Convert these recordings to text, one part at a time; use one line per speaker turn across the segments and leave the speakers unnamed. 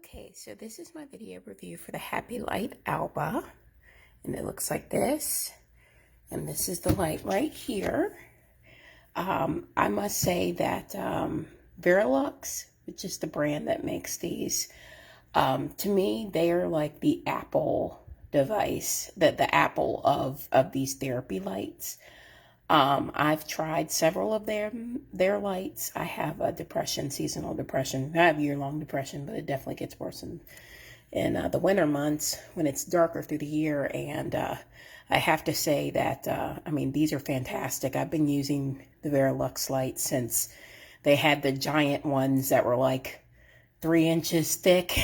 Okay, so this is my video review for the HappyLight Alba, and it looks like this, and this is the light right here. I must say that Verilux, which is the brand that makes these, to me, they are like the Apple device, the Apple of these therapy lights. I've tried several of their lights. I have a depression, seasonal depression. I have year-long depression, but it definitely gets worse in the winter months when it's darker through the year. And I have to say that, I mean, these are fantastic. I've been using the Verilux lights since they had the giant ones that were like 3 inches thick.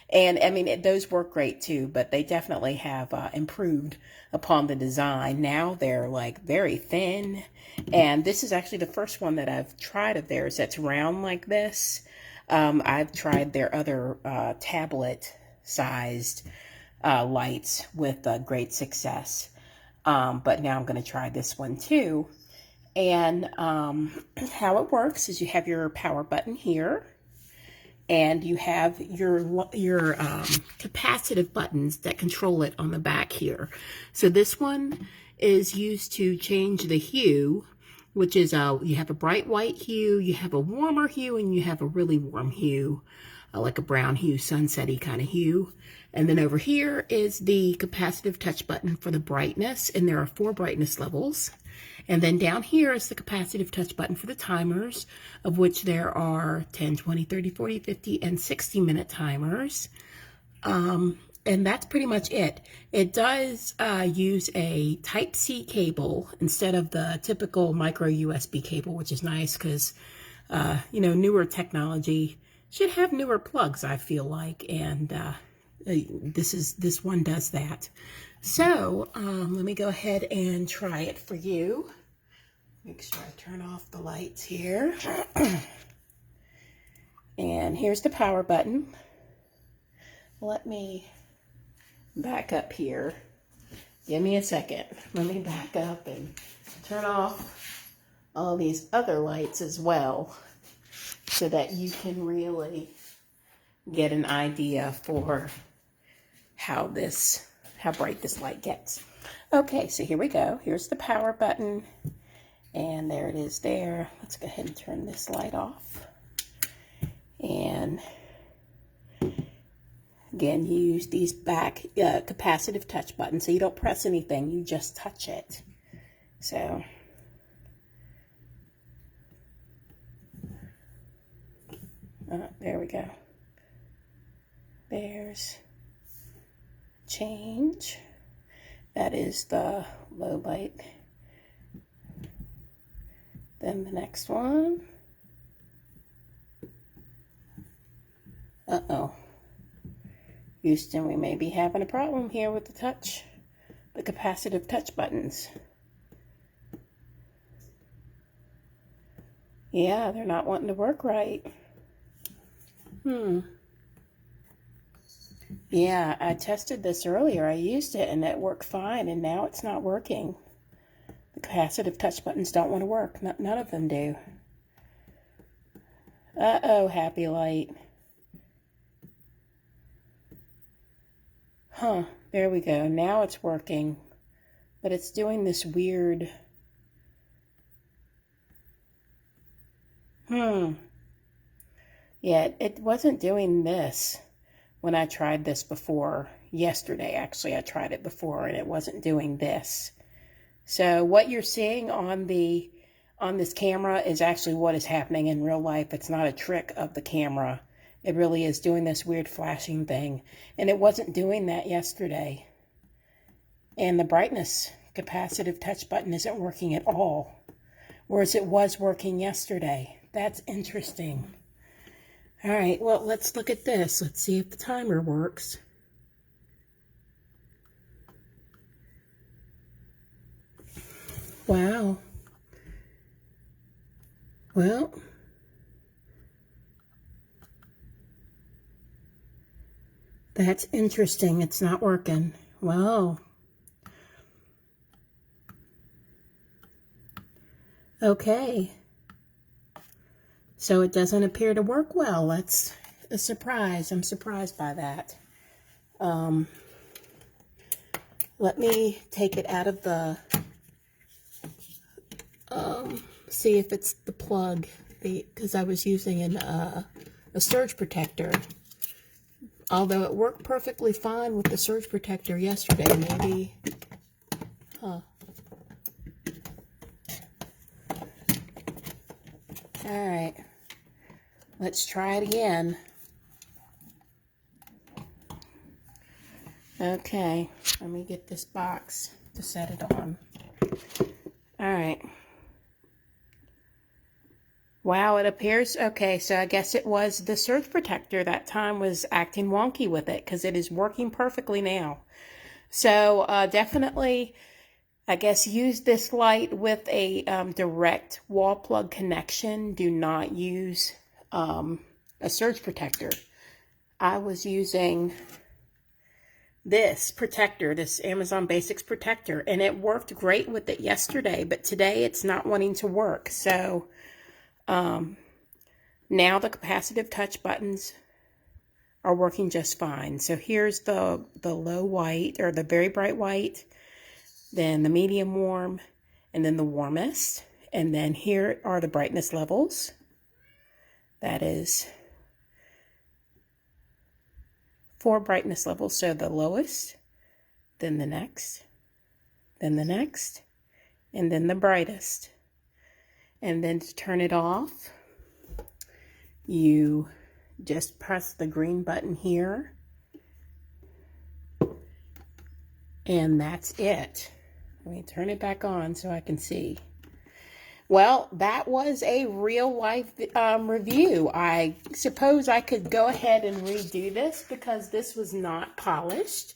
And I mean, those work great too, but they definitely have improved upon the design. Now they're like very thin. And this is actually the first one that I've tried of theirs that's round like this. I've tried their other tablet sized lights with great success. But now I'm going to try this one too. And how it works is you have your power button here. And you have your capacitive buttons that control it on the back here. So this one is used to change the hue, which is you have a bright white hue, you have a warmer hue, and you have a really warm hue, like a brown hue, sunsetty kind of hue. And then over here is the capacitive touch button for the brightness, and there are 4 brightness levels. And then down here is the capacitive touch button for the timers, of which there are 10, 20, 30, 40, 50, and 60-minute timers. And that's pretty much it. It does use a Type-C cable instead of the typical micro USB cable, which is nice because, you know, newer technology should have newer plugs, I feel like. And this one does that. So let me go ahead and try it for you. Make sure I turn off the lights here. And here's the power button. Let me back up here. Give me a second. Let me back up and turn off all these other lights as well so that you can really get an idea for how bright this light gets. Okay, so here we go. Here's the power button, and there it is there. Let's go ahead and turn this light off. And again, you use these back capacitive touch buttons, so you don't press anything, you just touch it. So there we go. There's change. That is the low light. Then the next one. Uh-oh. Houston, we may be having a problem here with the capacitive touch buttons. Yeah, they're not wanting to work right. Yeah, I tested this earlier. I used it and it worked fine, and now it's not working. The capacitive touch buttons don't want to work. None of them do. Uh-oh, HappyLight. Huh, there we go. Now it's working, but it's doing this weird... Yeah, it wasn't doing this when I tried this before. Yesterday, actually, I tried it before, and it wasn't doing this. So what you're seeing on this camera is actually what is happening in real life. It's not a trick of the camera. It really is doing this weird flashing thing. And it wasn't doing that yesterday. And the brightness capacitive touch button isn't working at all, whereas it was working yesterday. That's interesting. All right, well, let's look at this. Let's see if the timer works. Wow. Well, that's interesting. It's not working. Wow. Okay. So it doesn't appear to work well. Let's a surprise. I'm surprised by that. Let me take it out of the, see if it's the plug, because I was using a surge protector. Although it worked perfectly fine with the surge protector yesterday, maybe, Alright, let's try it again. Okay, let me get this box to set it on. Alright. Wow, it appears, okay, so I guess it was the surge protector that time was acting wonky with it, because it is working perfectly now. So definitely, I guess, use this light with a direct wall plug connection. Do not use a surge protector. I was using this protector, this Amazon Basics protector, and it worked great with it yesterday, but today it's not wanting to work. So now the capacitive touch buttons are working just fine. So here's the low white, or the very bright white, then the medium warm, and then the warmest. And then here are the brightness levels. That is 4 brightness levels. So the lowest, then the next, then the next, and then the brightest. And then to turn it off, you just press the green button here, and that's it. Let me turn it back on so I can see. Well, that was a real life review. I suppose I could go ahead and redo this because this was not polished.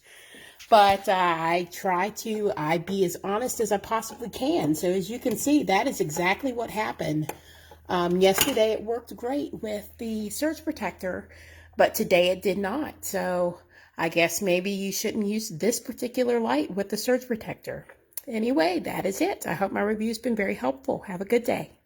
But I try to be as honest as I possibly can. So as you can see, that is exactly what happened. Yesterday it worked great with the surge protector, but today it did not. So I guess maybe you shouldn't use this particular light with the surge protector. Anyway, that is it. I hope my review's been very helpful. Have a good day.